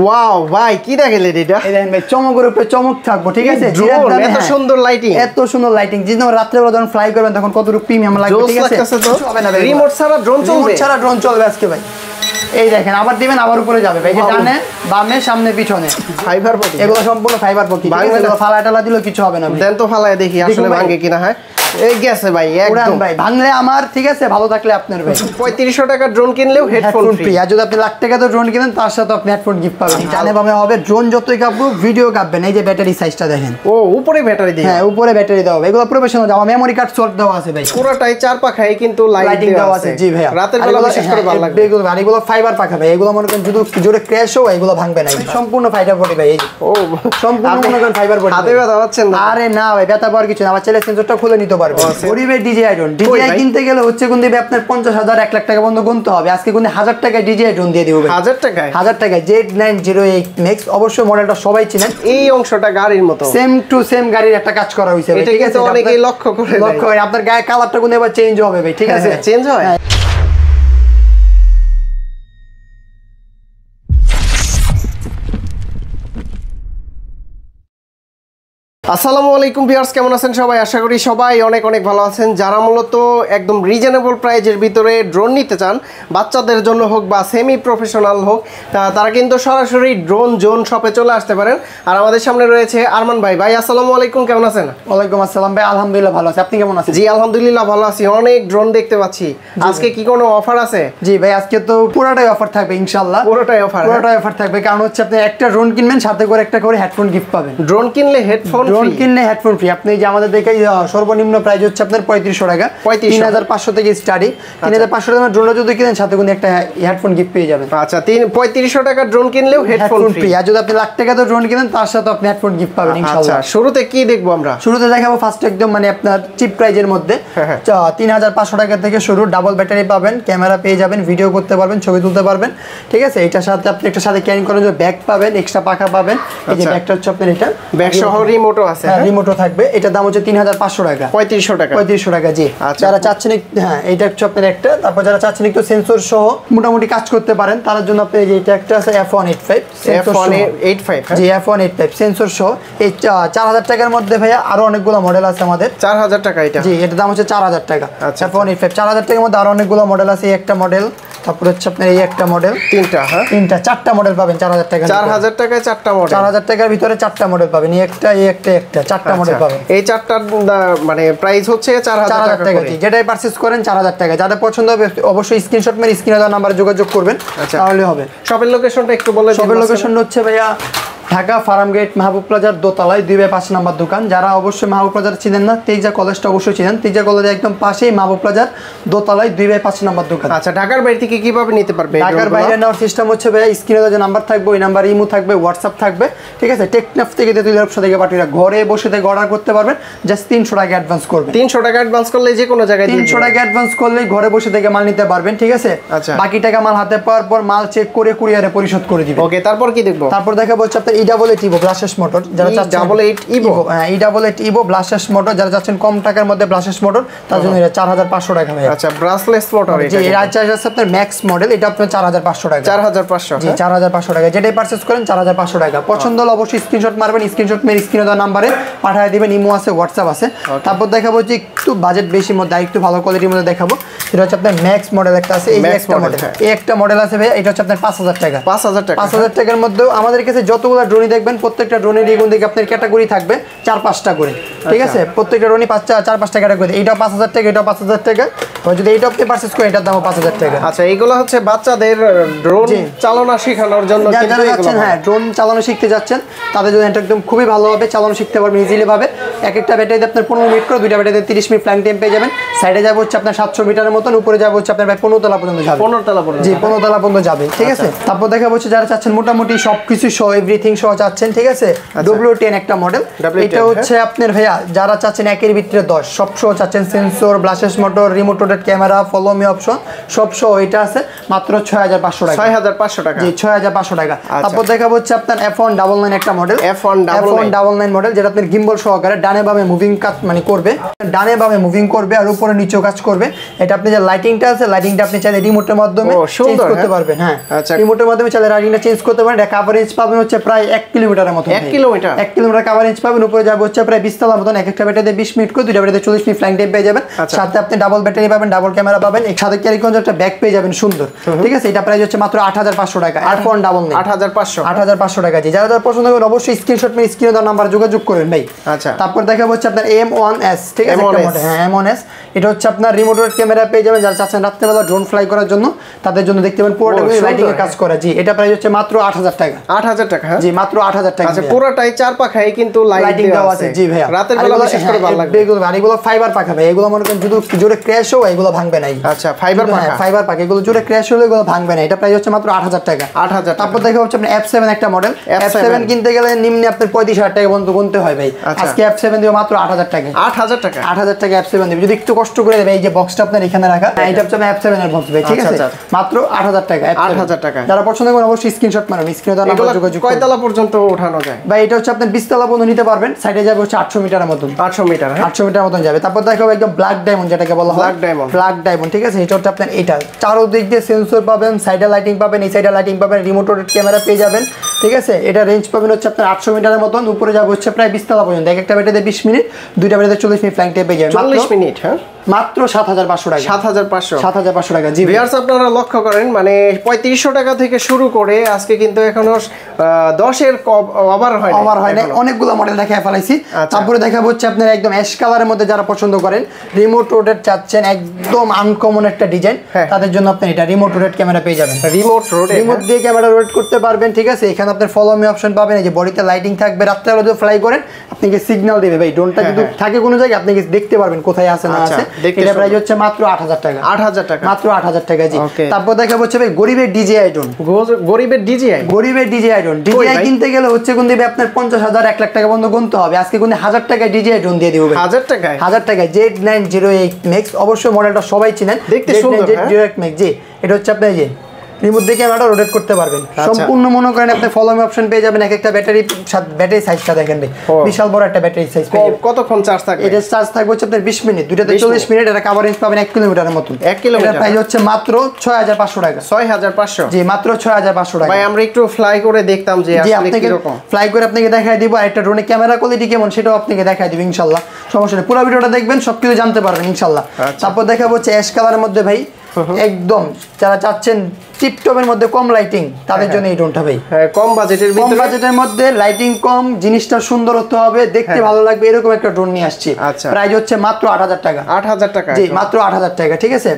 Wow ভাই কি দেখাইলেন এটা? এই দেখেন ভাই চমকের উপরে চমক থাকবো, ঠিক আছে? এত সুন্দর লাইটিং, এত সুন্দর লাইটিং, যেদিন রাত্রে বেলা যখন ফ্লাই করবেন তখন কতটুকু প্রিমিয়াম লাগবে, ঠিক আছে? হবে না ভাই, রিমোট ছাড়া ড্রোন চলবে, রিমোট ছাড়া ড্রোন চলবে আজকে ভাই। এই দেখেন আবার দিবেন আবার উপরে যাবে ভাই, ডানে বামে সামনে পিছনে ফাইবার পটি, এগুলো সম্পূর্ণ ফাইবার পটি, ফালা টালা দিলেও কিছু হবে না। দেন তো ফালায় দেখি আসলে ভাঙে কিনা। হয় এই গেছে ভাই একদম ভাই, ভাঙলে আমার, ঠিক আছে? ভালো থাকলে আপনার ভাই। 3500 টাকা ড্রোন কিনলেও হেডফোন ফ্রি, আর যদি আপনি লাখ টাকা তো ড্রোন কিনেন তার সাথে আপনি হেডফোন গিফট পাবেন। ডানে বামে হবে, ড্রোন যতই কাঁপবো ভিডিও কাঁপবেন। এই যে ব্যাটারি সাইজটা দেখেন, ও উপরে ব্যাটারি দিয়ে, হ্যাঁ উপরে ব্যাটারি দেওয়া হবে। এগুলো প্রফেশনাল, আমার মেমোরি কার্ড সর্ট দেওয়া আছে ভাই, পুরোটাই চার পাখায় কিন্তু লাইটিং দেওয়া আছে। জি ভাই, রাতের বেলা বিশেষ করে ভালো লাগবে এগুলো। আর এগুলো ফাইবার পাখা ভাই, এগুলো মনে করেন যদি জোরে ক্র্যাশ হয় এগুলো ভাঙবে না, সম্পূর্ণ ফাইবার বডি ভাই। এই ও সম্পূর্ণ মনে করেন ফাইবার বডি। হাতে ব্যথা পাচ্ছেন না? আরে না ভাই, ব্যথা পাওয়ার কিছু না, আমার ছেলে সেন্সরটা খুলে নিতে পারবে। গরিবের ডিজিআই ড্রোন, ডিজিআই কিনতে গেলে হচ্ছে কোন দিবে আপনার 50,000 1 লাখ টাকা পর্যন্ত গুনতে হবে। আজকে কোন 1000 টাকায় ডিজিআই ড্রোন দিয়ে দিব ভাই। 1000 টাকায়? 1000 টাকায় Z908 Max, অবশ্যই মডেলটা সবাই চিনেন। এই অংশটা গাড়ির মতো সেম টু সেম গাড়ির একটা কাজ করা হইছে ভাই, ঠিক আছে? অনেকেই লক্ষ্য করে, আপনার গায়ে কালারটা কোন এবার চেঞ্জ হবে ভাই, ঠিক আছে? চেঞ্জ হয়। আসসালামু আলাইকুম ভিউয়ার্স, কেমন আছেন সবাই? আশা করি সবাই অনেক অনেক ভালো আছেন। যারা মূলত একদম রিজনেবল প্রাইজের ভিতরে ড্রোন নিতে চান, বাচ্চাদের জন্য হোক বা সেমি প্রফেশনাল হোক, তারা কিন্তু সরাসরি ড্রোন জোন শপে চলে আসতে পারেন। আর আমাদের সামনে রয়েছে আরমান ভাই। ভাই আসসালামু আলাইকুম, কেমন আছেন? ওয়ালাইকুম আসসালাম ভাই, আলহামদুলিল্লাহ ভালো আছি, আপনি কেমন আছেন? জি আলহামদুলিল্লাহ ভালো আছি। অনেক ড্রোন দেখতে পাচ্ছি, আজকে কি কোনো অফার আছে? জি ভাই, আজকে তো পুরোটাই অফার থাকবে ইনশাআল্লাহ। পুরোটাই অফার থাকবে, কারণ হচ্ছে আপনি একটা ড্রোন কিনবেন সাথে করে একটা করে হেডফোন গিফট পাবেন। ড্রোন কিনলে হেডফোন, ড্রোন কিনলে হেডফোন ফ্রি। আপনি যে আমাদের দেখে সর্বনিম্ন প্রাইস হচ্ছে আপনার 3500 টাকা, 3500 থেকে স্টার্টিং। 3500 টাকা ড্রোনটা যদি কিনেন সাথে কোনো একটা হেডফোন গিফট পেয়ে যাবেন। আচ্ছা, 3500 টাকা ড্রোন কিনলেও হেডফোন ফ্রি। আর যদি আপনি লাখ টাকা তো ড্রোন কিনেন তার সাথে আপনি হেডফোন গিফট পাবেন ইনশাআল্লাহ। আচ্ছা, শুরুতে কি দেখবো আমরা? শুরুতে দেখাবো ফার্স্ট একদম মানে আপনার চিপ প্রাইজের মধ্যে 3500 টাকা থেকে শুরু। ডাবল ব্যাটারি পাবেন, ক্যামেরা পেয়ে যাবেন, ভিডিও করতে পারবেন, ছবি তুলতে পারবেন, ঠিক আছে? এটার সাথে আপনি একটা সাথে ক্যারি করেন যে ব্যাগ পাবেন, এক্সট্রা পাখা পাবেন। এই যে ব্যাগটা হচ্ছে আপনার, এটা ব্যাগ সহ রিমোটও আছে। হ্যাঁ, রিমোটও থাকবে। এটার দাম হচ্ছে 3500 টাকা। 3500 টাকা জি। যারা চাচ্ছেন, হ্যাঁ এটা হচ্ছে আপনার একটা। তারপর যারা চাচ্ছেন একটু সেন্সর সহ মোটামুটি কাজ করতে পারেন, তার জন্য আপনি এই যে এটা একটা আছে F185 জি, F185 সেন্সর সহ। এই 4000 টাকার মধ্যে ভাইয়া আরো অনেকগুলো মডেল আছে আমাদের। 4000 টাকা এটা? জি, এটার দাম হচ্ছে 4000 টাকা। F185 4000 টাকার মধ্যে আরো অনেকগুলো মডেল আছে। এই একটা মডেল, তারপর হচ্ছে আপনার এই একটা মডেল, চারটা মডেল পাবেন 4000 টাকা। 4000 টাকায় চারটা মডেল, 4000 টাকার ভিতরে চারটা মডেল পাবেন। এই একটা চারটা মডেল পাবেন। এই চারটার মানে প্রাইস হচ্ছে 4000 টাকা। যেটাই পারচেজ করেন 4000 টাকা। যাদের পছন্দ হবে অবশ্যই স্ক্রিনশট মেরে স্ক্রিনে দেওয়া নাম্বারে যোগাযোগ করবেন, তাহলে হবে। শপের লোকেশনটা একটু বলে দিন। শপের লোকেশন হচ্ছে ভাইয়া ঢাকা ফার্ম গেট মাহবুব প্লাজার দোতলায় 2/5 নাম্বার দোকান। যারা অবশ্যই মাহবুব প্লাজার চিনেন না, তেজা কলেজটা অবশ্যই চিনেন। তেজা কলেজের একদম পাশেই মাহবুব প্লাজার দোতলায় 2/5 নাম্বার দোকান। আচ্ছা, ঢাকার বাইরে থেকে কিভাবে নিতে পারবে? ঢাকার বাইরে নেওয়ার সিস্টেম হচ্ছে ভাইয়া স্ক্রিনে যে নাম্বার থাকবে ওই নাম্বার ইমো থাকবে, হোয়াটসঅ্যাপ থাকবে, ঠিক আছে? টেকনাফ থেকে তেতুলিয়া ব্যবসা থেকে পাঠিয়ে ঘরে বসে থেকে অর্ডার করতে পারবেন। জাস্ট 300 টাকা অ্যাডভান্স করবেন। 300 টাকা অ্যাডভান্স করলে যে কোনো জায়গায় 300 টাকা অ্যাডভান্স করলে ঘরে বসে থেকে মাল নিতে পারবেন, ঠিক আছে? আচ্ছা, বাকি টাকা মাল হাতে পাওয়ার পর মাল চেক করে কুরিয়ারে পরিশোধ করে দিবেন। ওকে, তারপর কি দেখবো? তারপর দেখাবো হচ্ছে আপনার E88 Evo ব্লাশেস মোটর। যারা চাচ্ছেন E88 Evo ব্লাশেস মোটর, যারা চাচ্ছেন কম টাকার মধ্যে ব্লাশেস মোটর, তার জন্য এটা 4500 টাকা ভাই। আচ্ছা, ব্রাসলেস মোটর এটা? জি, এর চার্জ আছে আপনার ম্যাক্স মডেল, এটা আপনার 4500 টাকা। 4500? জি, 4500 টাকা। যেটাই পারচেজ করেন 4500 টাকা। পছন্দ হলে অবশ্যই স্ক্রিনশট মারবেন, স্ক্রিনশট মেরে স্ক্রিনে দেওয়া নাম্বারে পাঠিয়ে দিবেন। ইমো আছে, হোয়াটসঅ্যাপ আছে। তারপর দেখাবো যে একটু বাজেট বেশির মধ্যে একটু ভালো কোয়ালিটির মধ্যে দেখাবো। এটা হচ্ছে আপনার ম্যাক্স মডেল একটা আছে। এই একটা মডেল, এই একটা মডেল আছে ভাই, এটা হচ্ছে আপনার 5000 টাকা। 5000 টাকার মধ্যেও আমাদের কাছে যতগুলো ড্রোনই দেখবেন প্রত্যেকটা ড্রোনের এগুলো থেকে আপনার ক্যাটাগরি থাকবে 4-5টা করে, ঠিক আছে? প্রত্যেকটা ড্রোনই 4-5টা ক্যাটাগরি। এইটাও 5000 টাকা, এটাও 5000 টাকা। যদি এইটা আপনি পারচেজ করেন এটার দামও 5000 টাকা। আচ্ছা, এইগুলো হচ্ছে বাচ্চাদের ড্রোন চালানো শেখানোর জন্য। যারা যাচ্ছেন, হ্যাঁ ড্রোন চালানো শিখতে যাচ্ছেন, তাদের জন্য এটা একদম খুবই ভালো হবে। চালানো শিখতে পারবেন ইজিলি ভাবে। এক একটা ব্যাটারিতে আপনার 15 মিনিট করে, দুইটা ব্যাটারিতে 30 মিনিট ফ্লাইং টাইম পেয়ে যাবেন। সাইডে যাবে হচ্ছে আপনার 700 মিটারের মতন, উপরে যাবে হচ্ছে আপনার 15 তলা পর্যন্ত যাবে। 15 তলা পর্যন্ত? জি, 15 তলা পর্যন্ত যাবে, ঠিক আছে? তারপর দেখা হচ্ছে যারা চাচ্ছেন মোটামুটি সবকিছু সহ, এভরিথিং সহ চাচ্ছেন, ঠিক আছে? W10 একটা মডেল। এটা হচ্ছে আপনার ভাইয়া যারা চাচ্ছেন একের ভিতরে 10 সব সহ চাচ্ছেন, sensor, brushless motor, remote rotate camera, follow me option সব সহ, এটা আছে মাত্র 6500 টাকা। 6500 টাকা? জি, 6500 টাকা। তারপর দেখাবো হচ্ছে আপনার F199 একটা মডেল। F199 মডেল, যেটা আপনার গিম্বল সহকারে। ডান ডানে বামে মুভিং কাজ মানে করবে, ডানে বামে মুভিং করবে আর উপরে নিচেও কাজ করবে। এটা আপনি যে লাইটিংটা আছে, লাইটিংটা আপনি চাইলে রিমোটের মাধ্যমে চেঞ্জ করতে পারবেন। হ্যাঁ, রিমোটের মাধ্যমে চাইলে লাইটিংটা চেঞ্জ করতে পারেন। এটা কভারেজ পাবেন হচ্ছে প্রায় 1 কিলোমিটারের মতো। 1 কিলোমিটার? 1 কিলোমিটার কভারেজ পাবেন। উপরে যাবে হচ্ছে প্রায় 20 তলার মতন। এক একটা ব্যাটারিতে 20 মিনিট করে, দুইটা ব্যাটারিতে 40 মিনিট ফ্লাইং টাইম পেয়ে যাবেন। সাথে আপনি ডাবল ব্যাটারি পাবেন, ডাবল ক্যামেরা পাবেন, এর সাথে ক্যারি করার একটা ব্যাগ পেয়ে যাবেন সুন্দর। ঠিক আছে, এটা প্রাইস হচ্ছে মাত্র 8500 টাকা। আইফোন ডাবল নেই 8500 টাকা। জি, যারা পছন্দ করেন অবশ্যই স্ক্রিনশট মেরে স্ক্রিনে দেওয়া নাম্বার যোগাযোগ করবেন ভাই। আচ্ছা, তারপর দেখা হচ্ছে আপনার M1S। ঠিক আছে, হ্যাঁ M1S। এটা হচ্ছে আপনার রিমোট ক্যামেরা পেয়ে যাবেন। যারা চাচ্ছেন রাত্রেবেলা ড্রোন ফ্লাই করার জন্য তাদের জন্য দেখতে পাবেন পুরোটা লাইটিং এর কাজ করা। জি, এটা প্রাইস হচ্ছে মাত্র 8000 টাকা। 8000 টাকা? হ্যাঁ, জি, মাত্র 8000 টাকা। আচ্ছা, পুরোটাই চার পাখায় কিন্তু লাইটিং দেওয়া আছে। জি ভাইয়া, রাতের বেলা বিশেষ করে ভালো লাগবে। এগুলো ফাইবার পাখা ভাই, এগুলো মনে করেন যদি জোরে ক্র্যাশ হয় এগুলো ভাঙবে না। আচ্ছা, ফাইবার পাখা? ফাইবার পাখা, এগুলো জোরে ক্র্যাশ হলে এগুলো ভাঙবে না। এটা প্রাইস হচ্ছে মাত্র 8000 টাকা। 8000। তারপর দেখা হচ্ছে আপনার F7 একটা মডেল। F7 কিনতে গেলে নিম্নে আপনার 35000 টাকা পর্যন্ত গুনতে হয় ভাই। আজকে F7 দিব মাত্র 8000 টাকা। 8000 টাকা? 8000 টাকা F7 দিব। যদি একটু কষ্ট করে দেবে, এই যে বক্সটা আপনার এখানে রাখা, এটা হচ্ছে F7 এর বক্স ভাই। ঠিক আছে, মাত্র 8000 টাকা। 8000 টাকা। যারা পছন্দ করেন অবশ্যই স্ক্রিনশট মারবেন, স্ক্রিনে দেওয়া নাম্বার যোগাযোগ করুন। কয় তলা পর্যন্ত ওঠানো যায় ভাই? এটা হচ্ছে আপনার 20 তলা পর্যন্ত নিতে পারবেন। সাইডে যাবে হচ্ছে 800 মিটারের মতন। 800 মিটার? 800 মিটার মতন যাবে। তারপর দেখাবো একদম ব্ল্যাক ডায়মন্ড, যেটাকে বলা হয় ব্ল্যাক ডায়মন্ড। ঠিক আছে, এটা হচ্ছে আপনার এটা চারদিক দিয়ে সেন্সর পাবেন, সাইডে লাইটিং পাবেন, এই সাইডে লাইটিং পাবেন, রিমোট ক্যামেরা পেয়ে যাবেন। ঠিক আছে, এটা রেঞ্জ পাবেন হচ্ছে আপনার 800 মিটারের মতন। উপরে যাবে হচ্ছে প্রায় 20 তলা পর্যন্ত। এক একটা ব্যাটারিতে 20 মিনিট, দুইটা ব্যাটারিতে 40 মিনিট ফ্লাইং টাইম পেয়ে যাবেন। 40 মিনিট? হ্যাঁ, মাত্র 7500 টাকা। 7500 টাকা। জি ভিউয়ার্স, আপনারা লক্ষ্য করেন মানে 3500 টাকা থেকে শুরু করে আজকে কিন্তু এখনো 10 এর ওভার হয় না। অনেকগুলো মডেল দেখায় ফেলাইছি। তারপরে দেখাবো হচ্ছে আপনার একদম অ্যাশ কালারের মধ্যে যারা পছন্দ করেন, রিমোট রোটেট চাচ্ছেন, একদম আনকমন একটা ডিজাইন, তাদের জন্য আপনি এটা রিমোট রোটেট ক্যামেরা পেয়ে যাবেন। রিমোট দিয়ে ক্যামেরা রোটেট করতে পারবেন। ঠিক আছে, এখানে আপনার ফলো মি অপশন পাবেন। এই যে বডিতে লাইটিং থাকবে, রাত্রেবেলা যদি ফ্লাই করেন আপনাকে সিগন্যাল দেবে ভাই। ড্রোনটা যদি থাকে কোনো জায়গায় আপনি দেখতে পারবেন কোথায় আছে না আছে। এটা প্রাইস হচ্ছে মাত্র 8000 টাকা। 8000 টাকা? মাত্র 8000 টাকা। জি, তারপর দেখাবো হচ্ছে ভাই গরিবের DJI ড্রোন। গরিবের DJI ড্রোন কিনতে গেলে হচ্ছে কোন দিবে আপনার 50000 1 লাখ টাকা পর্যন্ত গুনতে হবে। আজকে কোন 1000 টাকায় DJI ড্রোন দিয়ে দিব ভাই। 1000 টাকায় Z908 Max। অবশ্যই মডেলটা সবাই চিনেন, দেখতে সুন্দর। Z908 Max। জি, এটা হচ্ছে আপনার যে রিমোট দিয়ে ক্যামেরাটা রোটেট করতে পারবেন। সম্পূর্ণ মনে করেন আপনি ফলো মি অপশন পেয়ে যাবেন। এক একটা ব্যাটারি সাইজটা দেখেন ভাই, বিশাল বড় একটা ব্যাটারি সাইজ পেয়ে যাবেন। কতক্ষণ চার্জ থাকবে? এটা চার্জ থাকবে হচ্ছে আপনার 20 মিনিট, দুইটাতে 40 মিনিট। এটা কভারেজ পাবেন 1 কিলোমিটারের মতো। 1 কিলোমিটার? এটা প্রাইস হচ্ছে মাত্র 6500 টাকা। 6500? জি, মাত্র 6500 টাকা। ভাই আমরা একটু ফ্লাই করে দেখতাম যে আসলে কি রকম। ফ্লাই করে আপনাকে দেখাই দিব, আর একটা ড্রোনের ক্যামেরা কোয়ালিটি কেমন সেটাও আপনাকে দেখাই দিব ইনশাআল্লাহ। সমস্যা নেই, পুরো ভিডিওটা দেখবেন, সবকিছু জানতে পারবেন ইনশাআল্লাহ। তারপর দেখাবো হচ্ছে অ্যাশ কালারের মধ্যে ভাই, একদম যারা চাচ্ছেন টিপটপের মধ্যে কম লাইটিং তাদের জন্য এই ড্রোনটা ভাই। কম বাজেটের মধ্যে লাইটিং কম, জিনিসটা সুন্দর হতে হবে, দেখতে ভালো লাগবে, এরকম একটা ড্রোন নিয়ে আসছি। প্রাইস হচ্ছে মাত্র 8000 টাকা। 8000 টাকা? জি, মাত্র 8000 টাকা। ঠিক আছে,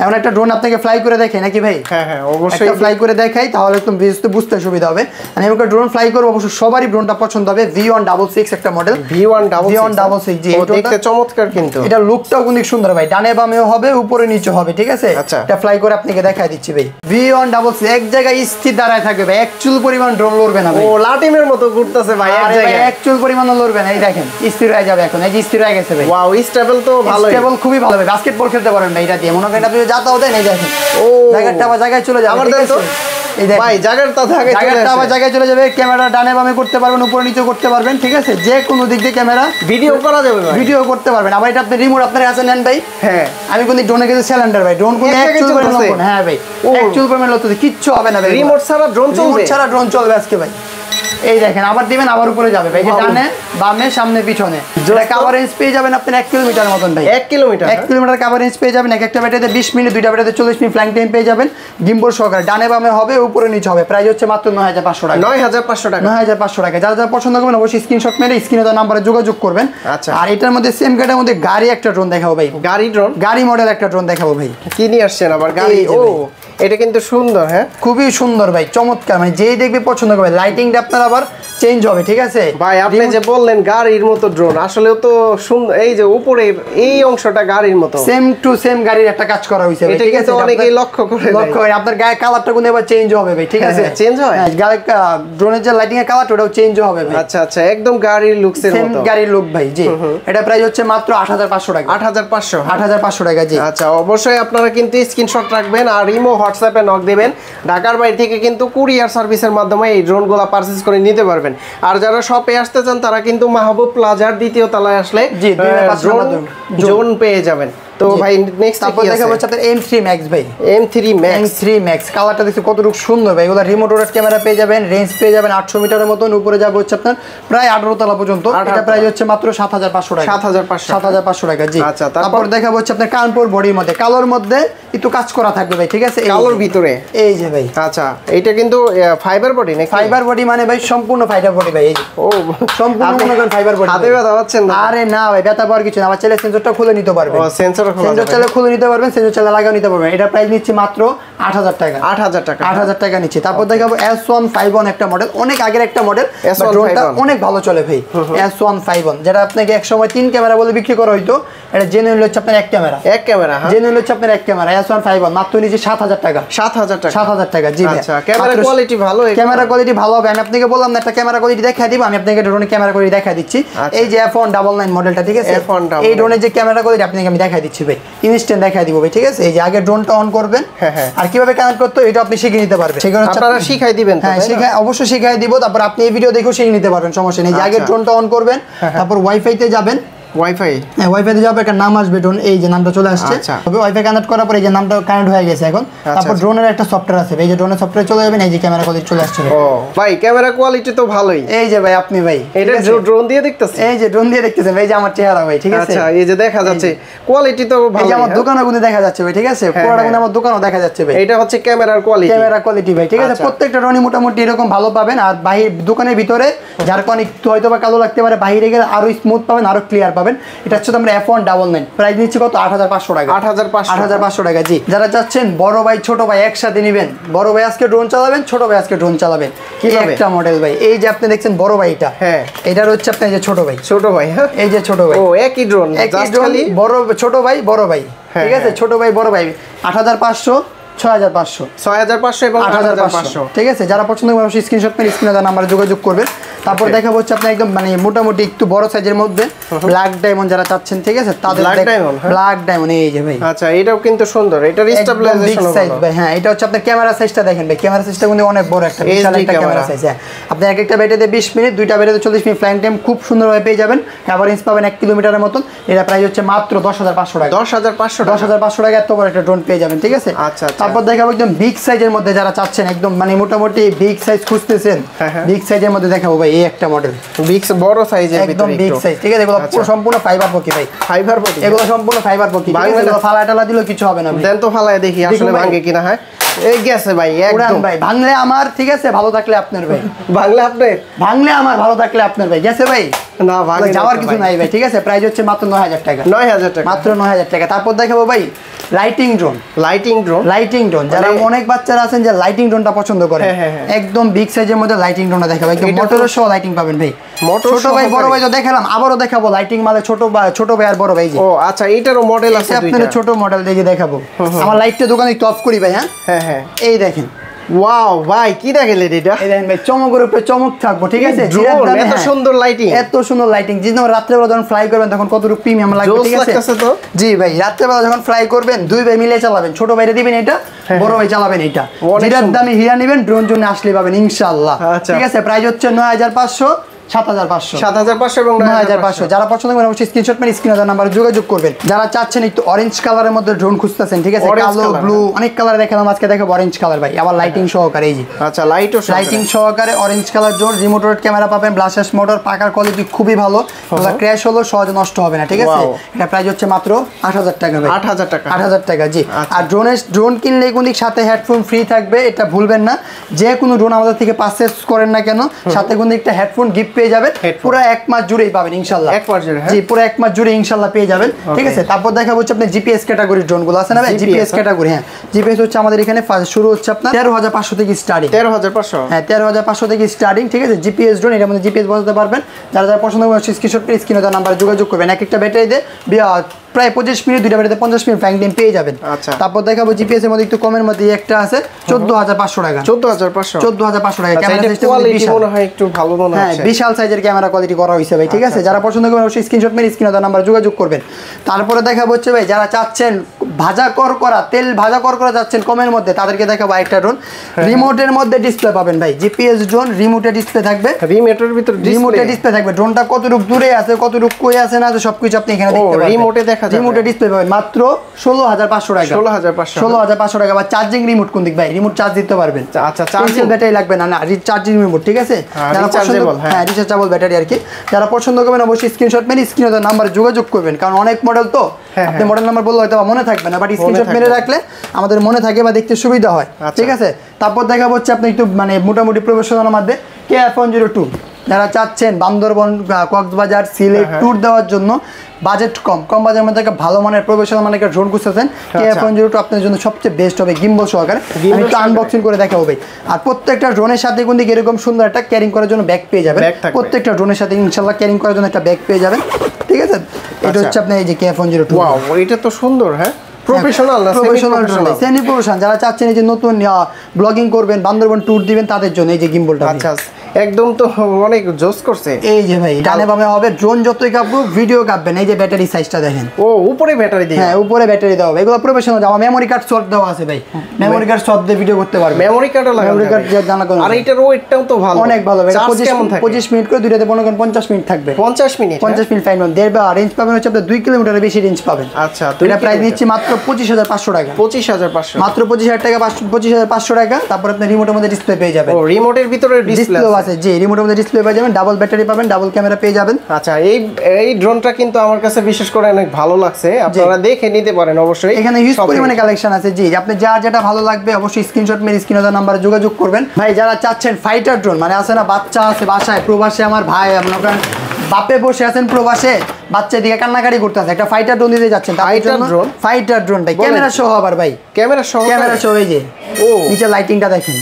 এমন একটা ড্রোন আপনাকে ফ্লাই করে দেখাই নাকি ভাই? হ্যাঁ, অবশ্যই ফ্লাই করে দেখাই, তাহলে একদম বুঝতে সুবিধা হবে। আমি একটা ড্রোন ফ্লাই করব, অবশ্যই সবারই ড্রোনটা পছন্দ হবে। V166 একটা মডেল। V166 জি, দেখতে চমৎকার কিন্তু। এটা লুকটাও খুব সুন্দর ভাই, ডানে বামেও হবে, উপরে নিচে হবে। ঠিক আছে, এটা ফ্লাই করে আপনাকে দেখাই দিচ্ছি ভাই। V166 এক জায়গায় স্থির দাঁড়ায় থাকবে ভাই, এক চুল পরিমাণ ড্রোন লড়বে না ভাই। ও, লাটিমের মতো ঘুরতেছে ভাই এক জায়গায়, এক চুল পরিমাণও লড়বে না। এই দেখেন স্থির হয়ে যাবে এখন, এই যে স্থির হয়ে গেছে ভাই। ওয়াও, স্টেবল তো ভালোই। স্টেবল খুবই ভালো ভাই, বাস্কেটবল খেলতে পারবেন ভাই এটা দিয়ে। মনে করেন আপনি যাতাও দেন, এই দেখেন ও জায়গাটা আবার জায়গায় চলে যাবে। আমার দেন তো ভাই, জায়গাটা আবার জায়গায় চলে যাবে। ক্যামেরা ডানে বামে করতে পারবেন, উপরে নিচে করতে পারবেন। ঠিক আছে, যে কোনো দিক দিয়ে ক্যামেরা ভিডিও করা যাবে, ভিডিও করতে পারবেন। আবার এটা আপনি রিমোট আপনার কাছে নেন ভাই। হ্যাঁ, আমি কোন ড্রোনে গেছে সিলিন্ডার ভাই, ড্রোন কোন এক চুল পরিমাণ লড়বে না। হ্যাঁ ভাই, এক চুল পরিমাণ লড়তে কিচ্ছু হবে না ভাই। রিমোট ছাড়া ড্রোন চলবে আজকে ভাই। এই দেখেন, আবার দিবেন, আবার উপরে যাবে ভাই। ডানে বামে সামনে পিছনে কভারেজ পেয়ে যাবেন আপনি 1 কিলোমিটার মতন ভাই। 1 কিলোমিটার কভারেজ পেয়ে যাবেন। এক একটা ব্যাটারিতে 20 মিনিট, দুইটা ব্যাটারিতে 40 মিনিট ফ্লাইং টাইম পেয়ে যাবেন। গিম্বল সহকারে ডানে বামে হবে, উপরে নিচে হবে। প্রাইস হচ্ছে মাত্র 9500 টাকা। 9500 টাকা? 9500 টাকা। যারা পছন্দ করবেন অবশ্যই স্ক্রিনশট মেরে স্ক্রিনে দেওয়া নাম্বারে যোগাযোগ করবেন। আচ্ছা, আর এটার মধ্যে সেম গাড়ির মধ্যে গাড়ি একটা ড্রোন দেখাবো ভাই। গাড়ি মডেল একটা ড্রোন দেখাবো ভাই। কি নিয়ে আসছেন আবার গাড়ি? ও, এটা কিন্তু সুন্দর। হ্যাঁ, খুবই সুন্দর ভাই, চমৎকার। মানে যেই দেখবে পছন্দ করবে। লাইটিংটা আপনার আবার চেঞ্জ হবে। ঠিক আছে ভাই, আপনি যে বললেন গাড়ির মতো ড্রোন, আসলেও তো সুন্দর। এই যে উপরে এই অংশটা গাড়ির মতো, সেম টু সেম গাড়ির একটা কাজ করা হইছে। ঠিক আছে, অনেকেই লক্ষ্য করে আপনার গায়ের কালারটা কিন্তু এবার চেঞ্জ হবে ভাই। ঠিক আছে, চেঞ্জ হয় গায়ের ড্রোনের যে লাইটিং এর কালারটা ওটাও চেঞ্জ হবে ভাই। আচ্ছা, একদম গাড়ির লুকসের মতো। সেম গাড়ির লুক ভাই। জি, এটা প্রাইস হচ্ছে মাত্র 8500 টাকা। 8500? 8500 টাকা। জি, আচ্ছা, অবশ্যই আপনারা কিন্তু স্ক্রিনশট রাখবেন। আর ইমো হোয়াটসঅ্যাপে নক দিবেন। ঢাকার বাইরে থেকে কিন্তু কুরিয়ার সার্ভিসের মাধ্যমে এই ড্রোনগুলো পারচেজ করে নিতে পারবেন। আর যারা শপে আসতে চান তারা কিন্তু মাহবুব প্লাজার দ্বিতীয় তলায় আসলে ড্রোন পেয়ে যাবেন। তো ভাই নেক্সট তারপর দেখাবো হচ্ছে আপনার M3 Max ভাই, M3 Max। M3 Max কালারটা দেখতে কতটুকু সুন্দর ভাই। এগুলো রিমোট রোটেট ক্যামেরা পেয়ে যাবেন, রেঞ্জ পেয়ে যাবেন 800 মিটারের মতন, উপরে যাবে হচ্ছে আপনার প্রায় 18 তলা পর্যন্ত। এটা প্রাইস হচ্ছে মাত্র 7500 টাকা। 7500 টাকা জি। আচ্ছা, তারপর দেখাবো হচ্ছে আপনার কানপুর বডির মধ্যে, কালোর মধ্যে একটু কাজ করা থাকবে ভাই, ঠিক আছে? কালোর ভিতরে এই যে ভাই, আচ্ছা এটা কিন্তু ফাইবার বডি নাকি? ফাইবার বডি মানে ভাই সম্পূর্ণ ফাইবার বডি ভাই। এই যে ও সম্পূর্ণ মনে করেন ফাইবার বডি। হাতে ব্যথা পাচ্ছেন না? আরে না ভাই, ব্যথা পাওয়ার কিছু না। আমার ছেলে সেন্সরটা খুলে নিতে পারবে। ও সেন্সর খোলা যাবে, সেন্সর চালে খুলে নিতে পারবেন, সেন্সর চালে লাগিয়ে নিতে পারবেন। এটা প্রাইস নিচ্ছে মাত্র 8000 টাকা। 8000 টাকা 8000 টাকা নিচ্ছে। তারপর দেখাবো S151 একটা মডেল, অনেক আগের একটা মডেল, ড্রোনটা অনেক ভালো চলে ভাই। S151 যেটা আপনাকে এক সময় 3 ক্যামেরা বলে বিক্রি করা হইতো, এটা জেনুইন হচ্ছে আপনার এক ক্যামেরা। এক ক্যামেরা, হ্যাঁ জেনুইন হচ্ছে আপনার এক ক্যামেরা। S151 মাত্র নিচ্ছে 7000 টাকা। 7000 টাকা 7000 টাকা জি ভাই। আচ্ছা ক্যামেরা কোয়ালিটি ভালো? ক্যামেরা কোয়ালিটি ভালো হবে। আমি আপনাকে বললাম না একটা ক্যামেরা কোয়ালিটি দেখাই দিব, আমি আপনাকে ড্রোনের ক্যামেরা কোয়ালিটি দেখাই দিচ্ছি। এই যে F199 মডেলটা, ঠিক আছে? এই ড্রোনের যে ক্যামেরা কোয়ালিটি আপনাকে আমি দেখাই দিচ্ছি ভাই, ইনস্ট্যান্ট দেখাই দিব ভাই, ঠিক আছে? এই যে আগে ড্রোনটা অন করবেন, আর কিভাবে কানেক্ট করতে হয় এটা আপনি শিখে নিতে পারবেন। আপনারা শিখাই দিবেন? হ্যাঁ শিখাই, অবশ্যই শিখাই দিব। তারপর আপনি এই ভিডিও দেখেও শিখে নিতে পারবেন, সমস্যা নেই। যে আগে ড্রোনটা অন করবেন, তারপর ওয়াইফাইতে যাবেন। ওয়াইফাই, হ্যাঁ ওয়াইফাইতে যাবে, একটা নাম আসবে ড্রোন, এই যে নামটা চলে আসছে। তবে ওয়াইফাই কানেক্ট করার পরে এই যে নামটা কানেক্ট হয়ে গেছে এখন। তারপর ড্রোনের একটা সফটওয়্যার আছে, এই যে ড্রোনের সফটওয়্যার চলে যাবেন, এই যে ক্যামেরা কোয়ালিটি চলে আসছে। ও ভাই ক্যামেরা কোয়ালিটি তো ভালোই। এই যে ভাই আপনি ভাই এটা ড্রোন দিয়ে দেখতেছেন? এই যে ড্রোন দিয়ে দেখতেছেন ভাই, এই যে আমার চেহারা ভাই, ঠিক আছে? আচ্ছা এই যে দেখা যাচ্ছে কোয়ালিটি তো ভালো। এই যে আমার দোকানও কিন্তু দেখা যাচ্ছে ভাই, ঠিক আছে? পুরোটা কিন্তু আমার দোকানও দেখা যাচ্ছে ভাই। এটা হচ্ছে ক্যামেরার কোয়ালিটি, ক্যামেরা কোয়ালিটি ভাই, ঠিক আছে? প্রত্যেকটা ড্রোনই মোটামুটি এরকম ভালো পাবেন। আর বাহির দোকানের ভিতরে যার কোন একটু হয়তো বা কালো লাগতে পারে, বাইরে গেলে আরো স্মুথ পাবেন, আরো ক্লিয়ার পাবেন। এটা হচ্ছে আমরা F199, প্রাইস নিচ্ছি কত? 8500 টাকা। 8500 টাকা জি। যারা চাচ্ছেন বড় ভাই ছোট ভাই একসাথে নেবেন, বড় ভাই আজকে ড্রোন চালাবেন, ছোট ভাই আজকে ড্রোন চালাবেন, একটা মডেল ভাই। এই যে আপনি দেখছেন বড় ভাই, এটা হ্যাঁ এটার হচ্ছে আপনার যে ছোট ভাই, হ্যাঁ এই যে ছোট ভাই। ও একই ড্রোন, একই ড্রোন, বড় ছোট ভাই বড় ভাই, ঠিক আছে? ছোট ভাই বড় ভাই 8500, 6500 এবং 8500, ঠিক আছে? যারা পছন্দ করে অবশ্যই স্ক্রিনশট মেরে স্ক্রিনে দেওয়া নাম্বারে যোগাযোগ করবেন। তারপর দেখাবো হচ্ছে আপনি একদম মানে মোটামুটি একটু বড় সাইজের মধ্যে ব্ল্যাক ডায়মন্ড যারা চাচ্ছেন, ঠিক আছে? তাদের ব্ল্যাক ডায়মন্ড, এই যে ভাই। আচ্ছা এটাও কিন্তু সুন্দর, এটার স্টেবিলাইজেশন সাইজ ভাই। হ্যাঁ এটা হচ্ছে আপনার ক্যামেরা সাইজটা দেখেন ভাই, ক্যামেরা সাইজটা কিন্তু অনেক বড় একটা বিশাল একটা ক্যামেরা সাইজ। হ্যাঁ আপনি একটা ব্যাটারিতে 20 মিনিট, দুইটা ব্যাটারিতে 40 মিনিট ফ্লাইং টাইম খুব সুন্দরভাবে পেয়ে যাবেন। এভারেজ পাবেন 1 কিলোমিটারের মতন। এটা প্রাইস হচ্ছে মাত্র 10500 টাকা। 10500 টাকা এত বড় একটা ড্রোন পেয়ে যাবেন, ঠিক আছে? আচ্ছা তারপর দেখাবো একদম বিগ সাইজের মধ্যে যারা চাচ্ছেন, একদম মানে মোটামুটি বিগ সাইজ খুঁজতেছেন, বিগ সাইজের মধ্যে দেখাবো ভাই এই একটা মডেল, বিগ বড় সাইজের ভিতরে একদম বিগ সাইজ, ঠিক আছে? এগুলো পুরো সম্পূর্ণ ফাইবার পকি ভাই, ফাইবার পকি, এগুলো সম্পূর্ণ ফাইবার পকি। এগুলো ফালা টালা দিলেও কিছু হবে না। দেন তো ফালায় দেখি আসলে ভাঙে কিনা। হ্যাঁ এই গেছে ভাই একদম ভাই, ভাঙলে আমার, ঠিক আছে? ভালো থাকলে আপনার ভাই, ভাঙলে আপনার, ভাঙলে আমার, ভালো থাকলে আপনার ভাই। গেছে ভাই, না ভাঙে যাওয়ার কিছু নাই ভাই, ঠিক আছে? প্রাইস হচ্ছে মাত্র 9000 টাকা। 9000 টাকা, মাত্র 9000 টাকা। তারপর দেখাবো ভাই লাইটিং ড্রোন। লাইটিং ড্রোন যারা অনেক বাচ্চারা আছেন যে লাইটিং ড্রোনটা পছন্দ করে, একদম বিগ সাইজের মধ্যে লাইটিং ড্রোনটা দেখাবো, একদম মোটরের সহ লাইটিং পাবেন ভাই। ছোট ভাই বড় ভাই তো দেখালাম, আবারও দেখাবো লাইটিং মালে ছোট ভাই আর বড় ভাই। ও আচ্ছা এইটারও মডেল আছে দুইটা, আপনাদের ছোট মডেল দেখে দেখাবো। আমার লাইটটা দোকানে একটু অফ করি ভাই। হ্যাঁ হ্যাঁ এই দেখেন, ওয়াও ভাই কি দেখালেন এটা? এই দেখেন ভাই, চমকের উপরে চমক থাকবো, ঠিক আছে? এত সুন্দর লাইটিং, এত সুন্দর লাইটিং। যেদিন রাত্রেবেলা যখন ফ্লাই করবেন তখন কতটুকু প্রিমিয়াম লাগবে, ঠিক আছে? জি ভাই, রাত্রেবেলা যখন ফ্লাই করবেন দুই ভাই মিলে চালাবেন, ছোট ভাইরে দিবেন এটা, বড় ভাই চালাবেন এটা। যেটার দামি হীরা নেবেন ড্রোন জন্য আসলে পাবেন ইনশাআল্লাহ, ঠিক আছে? প্রাইস হচ্ছে 9500, 7500 এবং 9500। যারা পছন্দ করেন অবশ্যই স্ক্রিনশট মেরে স্ক্রিনে দেওয়া নাম্বারে যোগাযোগ করবেন। যারা চাচ্ছেন একটু অরেঞ্জ কালারের মধ্যে ড্রোন খুঁজতেছেন, ঠিক আছে? কালো ব্লু অনেক কালার দেখালাম, আজকে দেখাবো অরেঞ্জ কালার ভাই, আবার লাইটিং সহকারে। এই যে আচ্ছা লাইটিং সহকারে orange colour drone, remote road camera পাবেন, ব্লাস্টার্স মোটর, পাকার কোয়ালিটি খুবই ভালো, ক্র্যাশ হলো সহজে নষ্ট হবে না, ঠিক আছে? এটা প্রাইস হচ্ছে মাত্র 8000 টাকা ভাই। 8000 টাকা জি। আর ড্রোন কিনলে কিন্তু সাথে হেডফোন ফ্রি থাকবে, এটা ভুলবেন না। যে কোনো ড্রোন আমাদের থেকে পারচেজ করেন না কেন, সাথে কিন্তু একটা হেডফোন গিফট পেয়ে যাবেন, পুরো 1 মাস জুড়েই পাবেন ইনশাআল্লাহ। 1 মাস জুড়ে? জি পুরো 1 মাস জুড়ে ইনশাআল্লাহ পেয়ে যাবেন, ঠিক আছে? তারপর দেখাবো হচ্ছে আপনি জিপিএস ক্যাটাগরির ড্রোনগুলো আছে না ভাই, জিপিএস ক্যাটাগরি। হ্যাঁ জিপিএস হচ্ছে আমাদের এখানে শুরু হচ্ছে আপনার 13500 থেকে স্টার্টিং। 13500? হ্যাঁ 13500 থেকে স্টার্টিং, ঠিক আছে? জিপিএস ড্রোন, এর মধ্যে জিপিএস বসাতে পারবেন। যারা পছন্দ করে স্ক্রিনশট করে স্ক্রিনে দেওয়া নাম্বারে যোগাযোগ করবেন। একটা ব্যাটারি দিয়ে প্রায় 25 মিনিট, দুইটা ব্যাটারিতে 50 মিনিট ফ্লাইং টাইম পেয়ে যাবেন। আচ্ছা, তারপর দেখাবো জিপিএস এর মধ্যে একটু কমের মধ্যে একটা আছে 14500 টাকা। 14500 টাকা। ক্যামেরা সিস্টেম কোয়ালিটি মনে হয় একটু ভালো মনে হচ্ছে। হ্যাঁ, বিশাল সাইজের ক্যামেরা কোয়ালিটি করা হয়েছে ভাই, ঠিক আছে। যারা পছন্দ করেন অবশ্যই স্ক্রিনশট মেরে স্ক্রিনে দেওয়া নাম্বার যোগাযোগ করবেন। তারপরে দেখাবো হচ্ছে ভাই যারা চাচ্ছেন তেল ভাজা করা যাচ্ছেন কমের মধ্যে, তাদেরকে দেখাবো একটা ড্রোন রিমোটের মধ্যে ডিসপ্লে পাবেন ভাই, জিপিএস ড্রোন রিমোটে ডিসপ্লে থাকবে, রিমোটের ভিতর রিমোটে ডিসপ্লে থাকবে, ড্রোনটা কতটুকু দূরে আছে কতটুকু কই আছে না আছে সবকিছু আপনি এখানে দেখতে পাবেন, রিমোটে দেখা যাবে, রিমোটে ডিসপ্লে পাবেন মাত্র 16500 টাকা। 16500 টাকা। বা চার্জিং রিমোট কোন দিক ভাই, রিমোট চার্জ দিতে পারবেন। আচ্ছা, চার্জিং ব্যাটারি লাগবে না, না চার্জিং রিমোট, ঠিক আছে। যারা পছন্দ, হ্যাঁ রিচার্জেবল ব্যাটারি আর কি, যারা পছন্দ করবেন অবশ্যই স্ক্রিনশট মেরে স্ক্রিনে দেওয়া নাম্বার যোগাযোগ করবেন, কারণ অনেক মডেল তো আপনি মডেল নাম্বার বললে হয়তো মনে থাকবে না, বাট স্ক্রিনশট মেরে রাখলে আমাদের মনে থাকে বা দেখতে সুবিধা হয়, ঠিক আছে। তারপর দেখাবো হচ্ছে আপনি একটু মানে মোটামুটি প্রফেশনাল মধ্যে KF102, যারা চাচ্ছেন বান্দরবন, কক্সবাজার, সিলেট ট্যুর দেওয়ার জন্য বাজেট কম বাজেটের মধ্যে একটা ভালো মানের প্রফেশনাল মানে একটা ড্রোন খুঁজতেছেন, KF102 আপনার জন্য সবচেয়ে বেস্ট হবে, গিম্বল সহকারে। আমি একটু আনবক্সিং করে দেখাবো ভাই। আর প্রত্যেকটা ড্রোনের সাথে কিন্তু এরকম সুন্দর একটা ক্যারিং করার জন্য ব্যাগ পেয়ে যাবেন, প্রত্যেকটা ড্রোনের সাথে ইনশাআল্লাহ ক্যারিং করার জন্য একটা ব্যাগ পেয়ে যাবেন, ঠিক আছে। এটা হচ্ছে আপনার এই যে KF102। ওয়াও, এটা তো সুন্দর। হ্যাঁ, প্রফেশনাল সেমি প্রফেশনাল যারা চাচ্ছেন এই যে নতুন ব্লগিং করবেন, বান্দরবন ট্যুর দিবেন, তাদের জন্য এই যে গিম্বলটা। আচ্ছা, একদম তো অনেক জোস করছে। এই যে ভাই ডানে বামে হবে, ড্রোন যতই কাঁপবো ভিডিও কাঁপবেন। এই যে ব্যাটারি সাইজটা দেখেন, উপরে ব্যাটারি দিয়ে, হ্যাঁ উপরে ব্যাটারি দেওয়া হবে, এগুলো প্রফেশনাল। আমার মেমোরি কার্ড শর্ট দেওয়া আছে ভাই, মেমোরি কার্ড শর্ট দিয়ে ভিডিও করতে পারবেন, মেমোরি কার্ডও লাগানো, মেমোরি কার্ড জানা কোন। আর এটার ওয়েটটাও তো ভালো, অনেক ভালো। এটা 25 মিনিট করে দুইটাতে 50 মিনিট থাকবে, 50 মিনিট ফাইন দেড় রেঞ্জ পাবেন হচ্ছে আপনি 2 কিলোমিটারের বেশি রেঞ্জ পাবেন। আচ্ছা, এটা প্রাইস নিচ্ছি মাত্র 25500 টাকা। 25500 মাত্র 25000 টাকা, 25500 টাকা। তারপর আপনি রিমোটের মধ্যে ডিসপ্লে পেয়ে যাবেন। রিমোটের ভিতরে ডিসপ্লে আছে, জি রিমোটের মধ্যে ডিসপ্লে পেয়ে যাবেন, ডাবল ব্যাটারি পাবেন, ডাবল ক্যামেরা পেয়ে যাবেন। আচ্ছা, এই ড্রোনটা কিন্তু আমার কাছে বিশেষ করে অনেক ভালো লাগছে, আপনারা দেখে নিতে পারেন অবশ্যই। এখানে হিউজ পরিমাণে কালেকশন আছে, জি আপনি যেটা ভালো লাগবে অবশ্যই স্ক্রিনশট মেরে স্ক্রিনে দেওয়া নাম্বারে যোগাযোগ করবেন। ভাই যারা চাচ্ছেন ফাইটার ড্রোন, মানে আছে না বাচ্চা আছে বাসায় প্রবাসে, আমার ভাই আপনার বাপে বসে আছেন প্রবাসে, বাচ্চা দিকে কান্নাকাটি করতে আছে, একটা ফাইটার ড্রোন দিতে যাচ্ছেন, ফাইটার ড্রোন ভাই ক্যামেরা সহ, আবার ভাই ক্যামেরা সহ। এই যে নিচে লাইটিংটা দেখেন,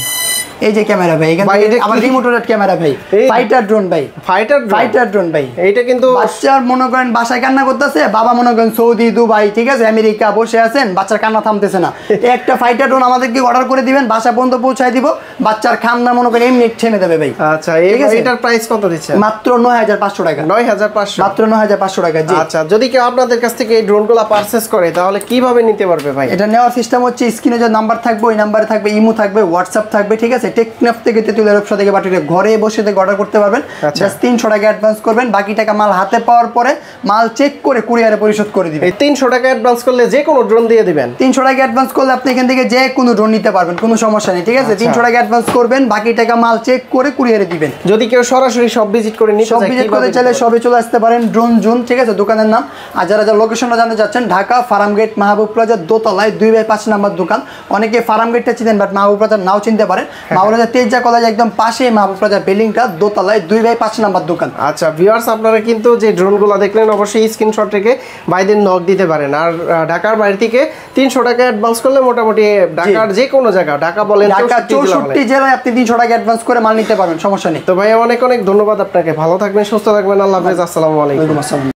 এই যে ক্যামেরা ভাই, এখানে আবার রিমোটেড ক্যামেরা ভাই, ফাইটার ড্রোন ভাই, ফাইটার ড্রোন ভাই। এইটা কিন্তু বাচ্চার মনে করেন বাসায় কান্না করতেছে, বাবা মনে করেন সৌদি, দুবাই, ঠিক আছে, আমেরিকা বসে আছেন, বাচ্চার কান্না থামতেছে না, একটা ফাইটার ড্রোন আমাদেরকে অর্ডার করে দিবেন, বাসা পর্যন্ত পৌঁছায় দিব, বাচ্চার কান্না মনে করেন এমনি থেমে দেবে ভাই। আচ্ছা, এটার প্রাইস কত দিচ্ছে? মাত্র 9500 টাকা। 9500, মাত্র 9500 টাকা। জি আচ্ছা, যদি কেউ আপনাদের কাছ থেকে এই ড্রোনগুলো পারচেজ করে তাহলে কিভাবে নিতে পারবে ভাই? এটা নেওয়ার সিস্টেম হচ্ছে স্ক্রিনে যে নাম্বার থাকবে ওই নাম্বারে থাকবে, ইমো থাকবে, হোয়াটসঅ্যাপ থাকবে, ঠিক আছে। টেকনাফ থেকে তেতুলের ব্যবসা থেকে বাটিতে ঘরে বসে থেকে অর্ডার করতে পারবেন। জাস্ট 300 টাকা অ্যাডভান্স করবেন, বাকি টাকা মাল হাতে পাওয়ার পরে মাল চেক করে কুরিয়ারে পরিশোধ করে দিবেন। এই 300 টাকা অ্যাডভান্স করলে যে কোনো ড্রোন দিয়ে দিবেন? 300 টাকা অ্যাডভান্স করলে আপনি এখান থেকে যে কোনো ড্রোন নিতে পারবেন, কোনো সমস্যা নেই, ঠিক আছে। 300 টাকা অ্যাডভান্স করবেন, বাকি টাকা মাল চেক করে কুরিয়ারে দিবেন। যদি কেউ সরাসরি সব ভিজিট করে নিতে চায়, সব ভিজিট করতে চাইলে সবে চলে আসতে পারেন, ড্রোন জোন, ঠিক আছে, দোকানের নাম। আর যারা লোকেশনটা জানতে চাচ্ছেন, ঢাকা ফার্মগেট মাহবুব প্লাজার দোতলায় 2/5 নাম্বার দোকান। অনেকে ফার্মগেটটা চিনেন বাট মাহবুব প্লাজার নাও চিনতে পারেন। মাহবুব প্লাজা তেজা কলেজ একদম পাশে মাহবুব প্লাজার বিল্ডিংটা, দোতলায় 2/5 নাম্বার দোকান। আচ্ছা ভিউয়ার্স, আপনারা কিন্তু যে ড্রোনগুলো দেখলেন অবশ্যই স্ক্রিনশট থেকে বাইদের নক দিতে পারেন। আর ঢাকার বাইরে থেকে 300 টাকা অ্যাডভান্স করলে মোটামুটি ঢাকার যে কোনো জায়গা, ঢাকা বলেন 64 জেলায় আপনি 300 টাকা অ্যাডভান্স করে মাল নিতে পারবেন, সমস্যা নেই। তো ভাই অনেক অনেক ধন্যবাদ আপনাকে, ভালো থাকবেন, সুস্থ থাকবেন, আল্লাহ হাফেজ, আসসালামু আলাইকুম।